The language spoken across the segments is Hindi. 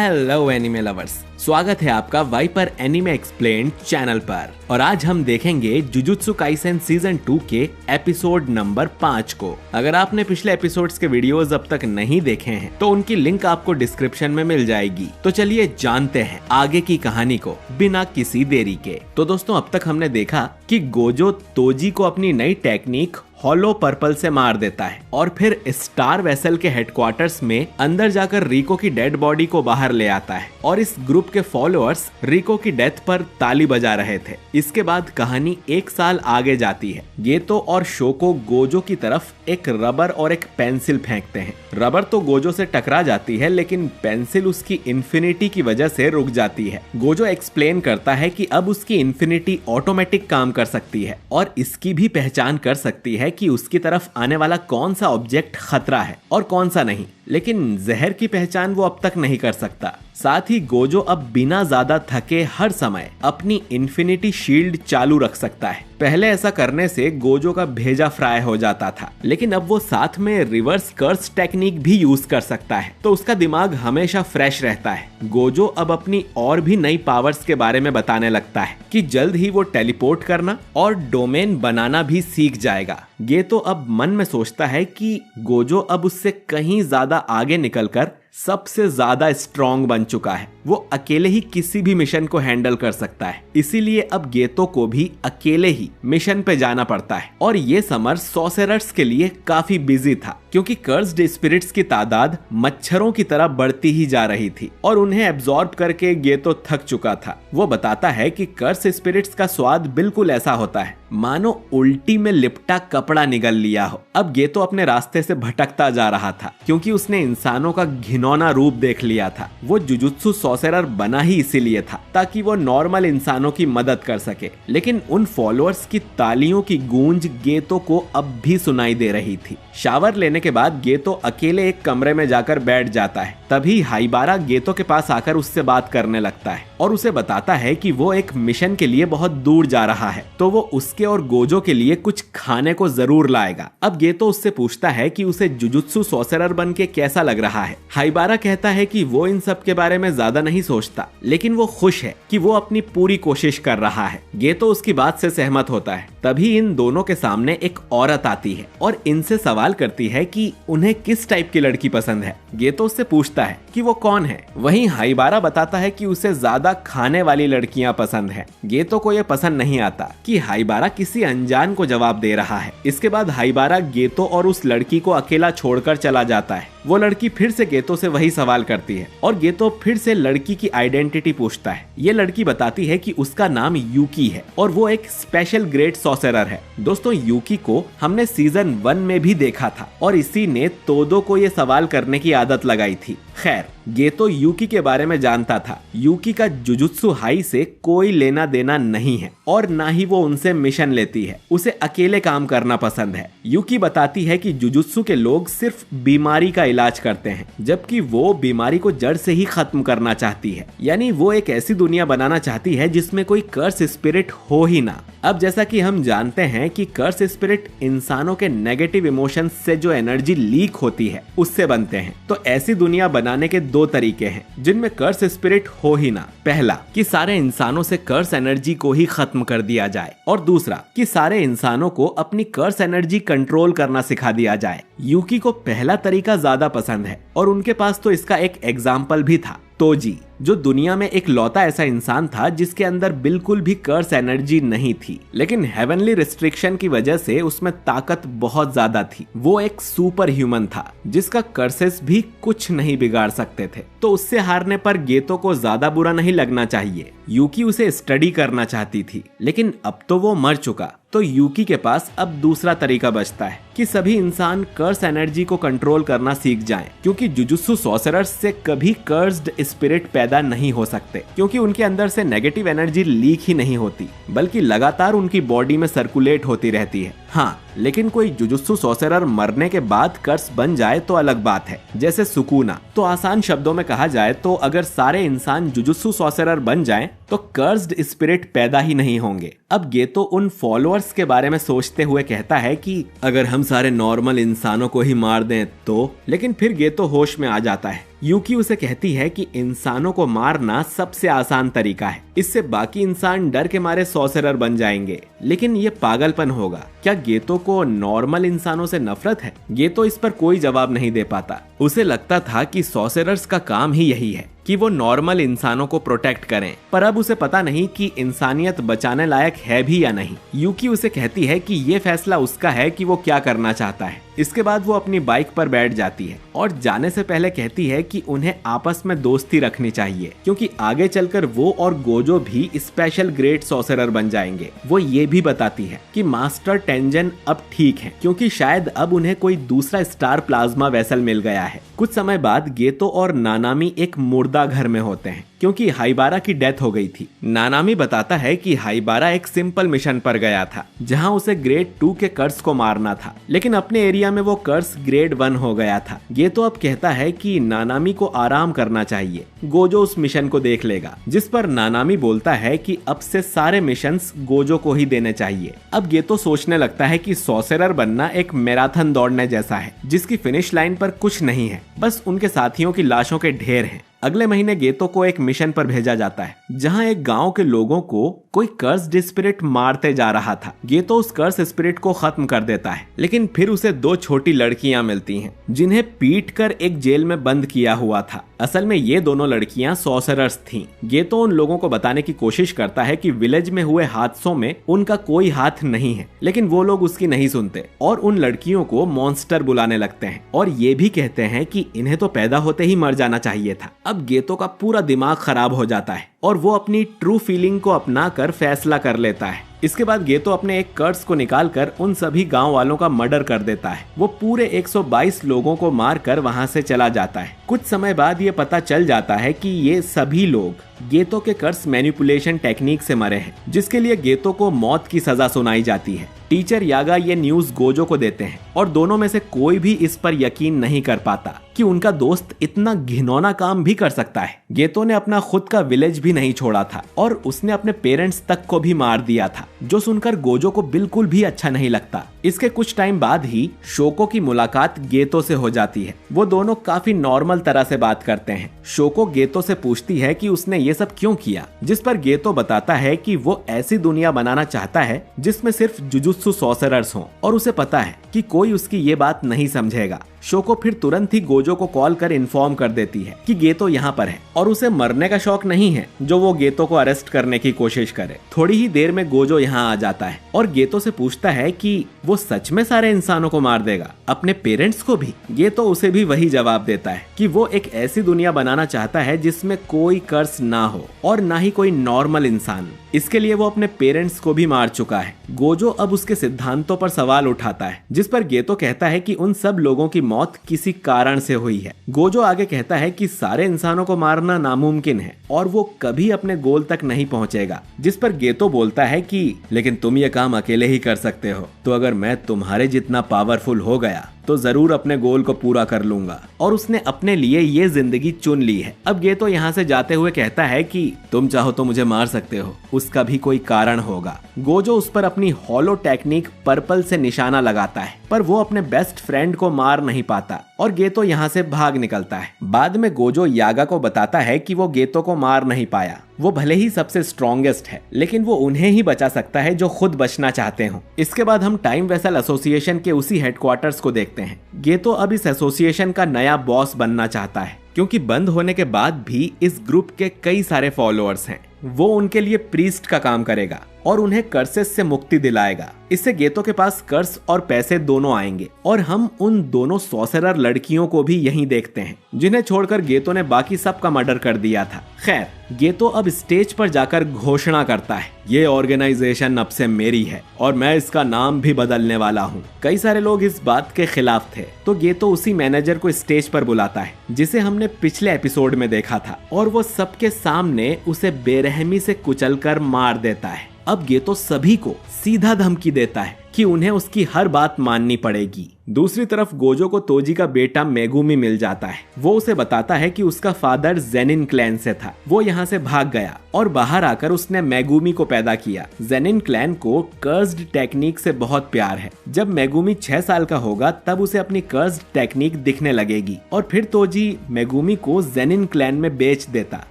हेलो एनिमे लवर्स, स्वागत है आपका वाइपर एनिमे एक्सप्लेन्ड चैनल पर। और आज हम देखेंगे जुजुत्सु काइसेन सीजन 2 के एपिसोड नंबर 5 को। अगर आपने पिछले एपिसोड्स के वीडियोस अब तक नहीं देखे हैं तो उनकी लिंक आपको डिस्क्रिप्शन में मिल जाएगी। तो चलिए जानते हैं आगे की कहानी को बिना किसी देरी के। तो दोस्तों, अब तक हमने देखा कि गोजो तोजी को अपनी नई टेक्निक हॉलो पर्पल से मार देता है और फिर स्टार वेसल के हेडक्वार्टर्स में अंदर जाकर रिको की डेड बॉडी को बाहर ले आता है और इस ग्रुप के फॉलोअर्स रिको की डेथ पर ताली बजा रहे थे। इसके बाद कहानी 1 साल आगे जाती है। गेतो और शोको गोजो की तरफ एक रबर और एक पेंसिल फेंकते हैं। रबर तो गोजो से टकरा जाती है लेकिन पेंसिल उसकी इन्फिनिटी की वजह से रुक जाती है। गोजो एक्सप्लेन करता है कि अब उसकी इन्फिनिटी ऑटोमेटिक काम कर सकती है और इसकी भी पहचान कर सकती है कि उसकी तरफ आने वाला कौन सा ऑब्जेक्ट खतरा है और कौन सा नहीं, लेकिन जहर की पहचान वो अब तक नहीं कर सकता। साथ ही गोजो अब बिना ज्यादा थके हर समय अपनी इन्फिनिटी शील्ड चालू रख सकता है। पहले ऐसा करने से गोजो का भेजा फ्राई हो जाता था, लेकिन अब वो साथ में रिवर्स कर्स टेक्निक भी यूज कर सकता है, तो उसका दिमाग हमेशा फ्रेश रहता है। गोजो अब अपनी और भी नई पावर्स के बारे में बताने लगता है कि जल्द ही वो टेलीपोर्ट करना और डोमेन बनाना भी सीख जाएगा। गेतो अब मन में सोचता है कि गोजो अब उससे कहीं ज्यादा आगे निकलकर सबसे ज्यादा स्ट्रॉन्ग बन चुका है। वो अकेले ही किसी भी मिशन को हैंडल कर सकता है, इसीलिए अब गेतो को भी अकेले ही मिशन पे जाना पड़ता है। और ये समर सॉसेरर्स के लिए काफी बिजी था क्योंकि कर्स्ड स्पिरिट्स की तादाद मच्छरों की तरह बढ़ती ही जा रही थी और उन्हें एब्जॉर्ब करके गेतो थक चुका था। वो बताता है कि कर्स स्पिरिट्स का स्वाद बिल्कुल ऐसा होता है मानो उल्टी में लिपटा कपड़ा निगल लिया हो। अब गेतो अपने रास्ते से भटकता जा रहा था क्योंकि उसने इंसानों का घिनौना रूप देख लिया था। वो जुजुत्सु सॉसेरर बना ही इसीलिए था ताकि वो नॉर्मल इंसानों की मदद कर सके, लेकिन उन फॉलोअर्स की तालियों की गूंज गेतो को अब भी सुनाई दे रही थी। शावर लेने के बाद गेतो अकेले एक कमरे में जाकर बैठ जाता है। तभी हाइबारा गेतो के पास आकर उससे बात करने लगता है और उसे बताता है कि वो एक मिशन के लिए बहुत दूर जा रहा है, तो वो उसके और गोजो के लिए कुछ खाने को जरूर लाएगा। अब गेतो उससे पूछता है कि उसे जुजुत्सु सॉसेरर बन के कैसा लग रहा है। हाइबारा कहता है कि वो इन सब के बारे में ज्यादा नहीं सोचता, लेकिन वो खुश है कि वो अपनी पूरी कोशिश कर रहा है। गेतो उसकी बात से सहमत होता है। तभी इन दोनों के सामने एक औरत आती है और इनसे सवाल करती है कि उन्हें किस टाइप की लड़की पसंद है। गेतो उससे पूछता है कि वो कौन है। वहीं हाइबारा बताता है कि उसे ज्यादा खाने वाली लड़कियां पसंद है। गेतो को यह पसंद नहीं आता कि हाइबारा किसी अनजान को जवाब दे रहा है। इसके बाद हाइबारा गेतो और उस लड़की को अकेला छोड़कर चला जाता है। वो लड़की फिर से गेतो से वही सवाल करती है और गेतो फिर से लड़की की आइडेंटिटी पूछता है। ये लड़की बताती है कि उसका नाम यूकी है और वो एक स्पेशल ग्रेट सॉसेरर है। दोस्तों, यूकी को हमने सीजन 1 में भी देखा था और इसी ने तोदो को ये सवाल करने की आदत लगाई थी। खैर, गेतो यूकी के बारे में जानता था। यूकी का जुजुत्सु हाई से कोई लेना देना नहीं है और ना ही वो उनसे मिशन लेती है। उसे अकेले काम करना पसंद है। यूकी बताती है कि जुजुत्सु के लोग सिर्फ बीमारी का इलाज करते हैं, जबकि वो बीमारी को जड़ से ही खत्म करना चाहती है। यानी वो एक ऐसी दुनिया बनाना चाहती है जिसमें कोई कर्स स्पिरिट हो ही ना। अब जैसा कि हम जानते हैं कि कर्स स्पिरिट इंसानों के नेगेटिव इमोशंस से जो एनर्जी लीक होती है उससे बनते हैं। तो ऐसी दुनिया बनाने के 2 तरीके हैं जिनमें कर्स स्पिरिट हो ही ना। पहला, कि सारे इंसानों से कर्स एनर्जी को ही खत्म कर दिया जाए, और दूसरा कि सारे इंसानों को अपनी कर्स एनर्जी कंट्रोल करना सिखा दिया जाए। यूकी को पहला तरीका ज्यादा पसंद है और उनके पास तो इसका एक एग्जाम्पल भी था, तोजी, जो दुनिया में एक लौता ऐसा इंसान था जिसके अंदर बिल्कुल भी कर्स एनर्जी नहीं थी, लेकिन हेवनली रिस्ट्रिक्शन की वजह से उसमें ताकत बहुत ज्यादा थी। वो एक सुपर ह्यूमन था जिसका कर्सेस भी कुछ नहीं बिगाड़ सकते थे। तो उससे हारने पर गेतो को ज्यादा बुरा नहीं लगना चाहिए। यूकी उसे स्टडी करना चाहती थी, लेकिन अब तो वो मर चुका। तो यूकी के पास अब दूसरा तरीका बचता है कि सभी इंसान कर्स एनर्जी को कंट्रोल करना सीख जाएं, क्योंकि जुजुत्सु सॉसेरर्स से कभी कर्स्ड स्पिरिट पैदा नहीं हो सकते, क्योंकि उनके अंदर से नेगेटिव एनर्जी लीक ही नहीं होती, बल्कि लगातार उनकी बॉडी में सर्कुलेट होती रहती है। हाँ, लेकिन कोई जुजुत्सु सॉर्सरर मरने के बाद कर्स बन जाए तो अलग बात है, जैसे सुकुना। तो आसान शब्दों में कहा जाए तो अगर सारे इंसान जुजुत्सु सॉर्सरर बन जाएं तो कर्स्ड स्पिरिट पैदा ही नहीं होंगे। अब गेतो उन फॉलोअर्स के बारे में सोचते हुए कहता है कि अगर हम सारे नॉर्मल इंसानों को ही मार दें तो, लेकिन फिर गेतो होश में आ जाता है। यूकी उसे कहती है कि इंसानों को मारना सबसे आसान तरीका है, इससे बाकी इंसान डर के मारे सॉर्सरर बन जाएंगे। लेकिन ये पागलपन होगा। क्या गेतो को नॉर्मल इंसानों से नफरत है? गेतो इस पर कोई जवाब नहीं दे पाता। उसे लगता था कि सॉर्सरर्स का काम ही यही है कि वो नॉर्मल इंसानों को प्रोटेक्ट करें, पर अब उसे पता नहीं कि इंसानियत बचाने लायक है भी या नहीं। यूकी उसे कहती है कि ये फैसला उसका है कि वो क्या करना चाहता है। इसके बाद वो अपनी बाइक पर बैठ जाती है और जाने से पहले कहती है कि उन्हें आपस में दोस्ती रखनी चाहिए, क्योंकि आगे चलकर वो और गोजो भी स्पेशल ग्रेट सॉर्सरर बन जाएंगे। वो ये भी बताती है कि मास्टर टेंजन अब ठीक है, क्योंकि शायद अब उन्हें कोई दूसरा स्टार प्लाज्मा वेसल मिल गया है। कुछ समय बाद गेतो और नानामी एक मुर्दा घर में होते हैं, क्योंकि हाइबारा की डेथ हो गई थी। नानामी बताता है कि हाइबारा एक सिंपल मिशन पर गया था, जहां उसे ग्रेड 2 के कर्स को मारना था, लेकिन अपने एरिया में वो कर्स ग्रेड 1 हो गया था। गेतो अब कहता है कि नानामी को आराम करना चाहिए, गोजो उस मिशन को देख लेगा, जिस पर नानामी बोलता है कि अब से सारे मिशंस गोजो को ही देने चाहिए। अब गेतो सोचने लगता है कि सॉर्सरर बनना एक मैराथन दौड़ने जैसा है, जिसकी फिनिश लाइन पर कुछ नहीं है, बस उनके साथियों की लाशों के ढेर हैं। अगले महीने गेतो को एक मिशन पर भेजा जाता है, जहां एक गांव के लोगों को कोई कर्स्ड स्पिरिट मारते जा रहा था। गेतो उस कर्स स्पिरिट को खत्म कर देता है, लेकिन फिर उसे 2 छोटी लड़कियां मिलती हैं, जिन्हें पीट कर एक जेल में बंद किया हुआ था। असल में ये दोनों लड़कियां सॉर्सरर्स थीं। गेतो उन लोगों को बताने की कोशिश करता है कि विलेज में हुए हादसों में उनका कोई हाथ नहीं है, लेकिन वो लोग उसकी नहीं सुनते और उन लड़कियों को मॉन्स्टर बुलाने लगते हैं और ये भी कहते हैं कि इन्हें तो पैदा होते ही मर जाना चाहिए था। अब गेतो का पूरा दिमाग खराब हो जाता है और वो अपनी ट्रू फीलिंग को अपनाकर फैसला कर लेता है। इसके बाद गेतो अपने एक कर्स को निकालकर उन सभी गांव वालों का मर्डर कर देता है। वो पूरे 122 लोगों को मारकर वहां से चला जाता है। कुछ समय बाद ये पता चल जाता है कि ये सभी लोग गेतो के कर्स मैनिपुलेशन टेक्निक से मरे हैं, जिसके लिए गेतो को मौत की सजा सुनाई जाती है। टीचर यागा ये न्यूज गोजो को देते हैं और दोनों में से कोई भी इस पर यकीन नहीं कर पाता कि उनका दोस्त इतना घिनौना काम भी कर सकता है। गेतो ने अपना खुद का विलेज भी नहीं छोड़ा था और उसने अपने पेरेंट्स तक को भी मार दिया था, जो सुनकर गोजो को बिल्कुल भी अच्छा नहीं लगता। इसके कुछ टाइम बाद ही शोको की मुलाकात गेतो से हो जाती है। वो दोनों काफी नॉर्मल तरह से बात करते हैं। शोको गेतो से पूछती है कि उसने ये सब क्यों किया, जिस पर गेतो बताता है कि वो ऐसी दुनिया बनाना चाहता है जिसमें सिर्फ जुजुत्सु सॉर्सरर्स हों और उसे पता है कि कोई उसकी ये बात नहीं समझेगा। शोको फिर तुरंत ही गोजो को कॉल कर इन्फॉर्म कर देती है कि गेतो यहाँ पर है और उसे मरने का शौक नहीं है जो वो गेतो को अरेस्ट करने की कोशिश करे। थोड़ी ही देर में गोजो यहाँ आ जाता है और गेतो से पूछता है कि वो सच में सारे इंसानों को मार देगा, अपने पेरेंट्स को भी। गेतो उसे भी वही जवाब देता है कि वो एक ऐसी दुनिया बनाना चाहता है जिसमें कोई कर्स ना हो और ना ही कोई नॉर्मल इंसान। इसके लिए वो अपने पेरेंट्स को भी मार चुका है। गोजो अब उसके सिद्धांतों पर सवाल उठाता है, जिस पर गेतो कहता है कि उन सब लोगों की मौत किसी कारण से हुई है। गोजो आगे कहता है कि सारे इंसानों को मारना नामुमकिन है और वो कभी अपने गोल तक नहीं पहुंचेगा, जिस पर गेतो बोलता है कि लेकिन तुम ये काम अकेले ही कर सकते हो, तो अगर मैं तुम्हारे जितना पावरफुल हो गया तो जरूर अपने गोल को पूरा कर लूंगा। और उसने अपने लिए ये जिंदगी चुन ली है। अब गेतो यहाँ से जाते हुए कहता है कि तुम चाहो तो मुझे मार सकते हो, उसका भी कोई कारण होगा। गोजो उस पर अपनी हॉलो टेक्निक पर्पल से निशाना लगाता है, पर वो अपने बेस्ट फ्रेंड को मार नहीं पाता और गेतो यहाँ से भाग निकलता है। बाद में गोजो यागा को बताता है कि वो गेतो को मार नहीं पाया। वो भले ही सबसे स्ट्रॉन्गेस्ट है, लेकिन वो उन्हें ही बचा सकता है जो खुद बचना चाहते हो। इसके बाद हम टाइम वेसल एसोसिएशन के उसी हेडक्वार्टर्स को देखते हैं। गेतो अब इस एसोसिएशन का नया बॉस बनना चाहता है, क्योंकि बंद होने के बाद भी इस ग्रुप के कई सारे फॉलोअर्स हैं। वो उनके लिए प्रीस्ट का काम करेगा और उन्हें कर्सेस से मुक्ति दिलाएगा। इससे गेतो के पास कर्स और पैसे दोनों आएंगे और हम उन दोनों सॉर्सरर लड़कियों को भी यहीं देखते हैं, जिन्हें छोड़कर गेतो ने बाकी सबका मर्डर कर दिया था। खैर, गेतो अब स्टेज पर जाकर घोषणा करता है, ये ऑर्गेनाइजेशन अब से मेरी है और मैं इसका नाम भी बदलने वाला हूँ। कई सारे लोग इस बात के खिलाफ थे, तो गेतो उसी मैनेजर को स्टेज पर बुलाता है जिसे हमने पिछले एपिसोड में देखा था, और वो सबके सामने उसे बेरहमी से कुचलकर मार देता है। अब गेतो सभी को सीधा धमकी देता है कि उन्हें उसकी हर बात माननी पड़ेगी। दूसरी तरफ गोजो को तोजी का बेटा मेगुमी मिल जाता है। वो उसे बताता है कि उसका फादर जेनिन क्लैन से था, वो यहाँ से भाग गया और बाहर आकर उसने मेगुमी को पैदा किया। जेनिन क्लैन को कर्स्ड टेक्निक से बहुत प्यार है। जब मेगुमी 6 साल का होगा तब उसे अपनी कर्स्ड टेक्निक दिखने लगेगी और फिर तोजी मेगुमी को जेनिन क्लैन में बेच देता,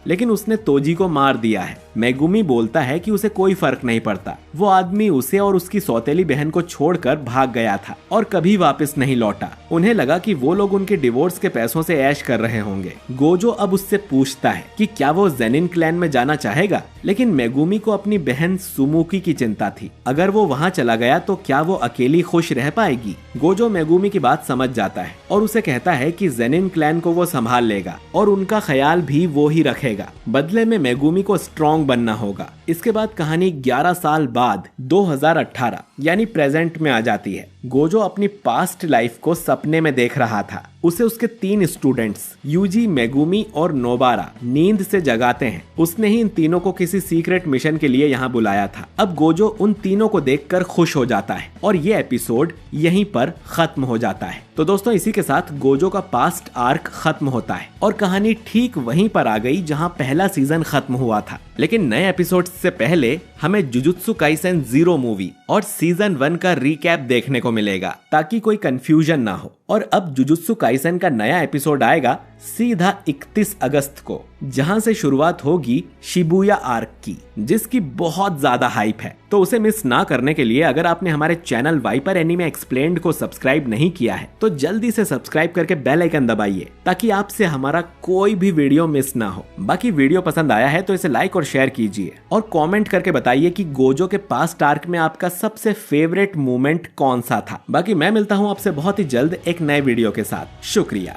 लेकिन उसने तोजी को मार दिया है। मेगुमी बोलता है कि उसे कोई फर्क नहीं पड़ता, वो आदमी उसे और उसकी सौतेली बहन को छोड़कर भाग गया था और कभी वापस नहीं लौटा। उन्हें लगा कि वो लोग उनके डिवोर्स के पैसों से ऐश कर रहे होंगे। गोजो अब उससे पूछता है कि क्या वो जेनिन क्लैन में जाना चाहेगा, लेकिन मेगुमी को अपनी बहन सुमुकी की चिंता थी। अगर वो वहाँ चला गया तो क्या वो अकेली खुश रह पाएगी। गोजो मेगुमी की बात समझ जाता है और उसे कहता है कि जेनिन क्लैन को वो संभाल लेगा और उनका ख्याल भी वो ही रखेगा। बदले में मेगुमी को स्ट्रॉन्ग बनना होगा। इसके बाद कहानी 11 साल बाद 2018 यानी प्रेजेंट में आ जाती है। गोजो अपनी पास्ट लाइफ को सपने में देख रहा था। उसे उसके 3 स्टूडेंट्स यूजी, मेगुमी और नोबारा नींद से जगाते हैं। उसने ही इन तीनों को किसी सीक्रेट मिशन के लिए यहाँ बुलाया था। अब गोजो उन तीनों को देखकर खुश हो जाता है और ये एपिसोड यहीं पर खत्म हो जाता है। तो दोस्तों इसी के साथ गोजो का पास्ट आर्क खत्म होता है और कहानी ठीक वहीं पर आ गई जहां पहला सीजन खत्म हुआ था। लेकिन नए एपिसोड से पहले हमें जुजुत्सु काइसेन 0 मूवी और सीजन 1 का रिकैप देखने को मिलेगा ताकि कोई कंफ्यूजन ना हो। और अब जुजुत्सु काइसेन का नया एपिसोड आएगा सीधा 31 अगस्त को, जहां से शुरुआत होगी शिबुया आर्क की, जिसकी बहुत ज्यादा हाइप है। तो उसे मिस ना करने के लिए अगर आपने हमारे चैनल वाइपर एनीमे एक्सप्लेन्ड को सब्सक्राइब नहीं किया है तो जल्दी से सब्सक्राइब करके बेल आइकन दबाइए ताकि आपसे हमारा कोई भी वीडियो मिस ना हो। बाकी वीडियो पसंद आया है तो इसे लाइक और शेयर कीजिए और कमेंट करके बताइए कि गोजो के पास्ट आर्क में आपका सबसे फेवरेट मोमेंट कौन सा था। बाकी मैं मिलता हूं आपसे बहुत ही जल्द एक नए वीडियो के साथ। शुक्रिया।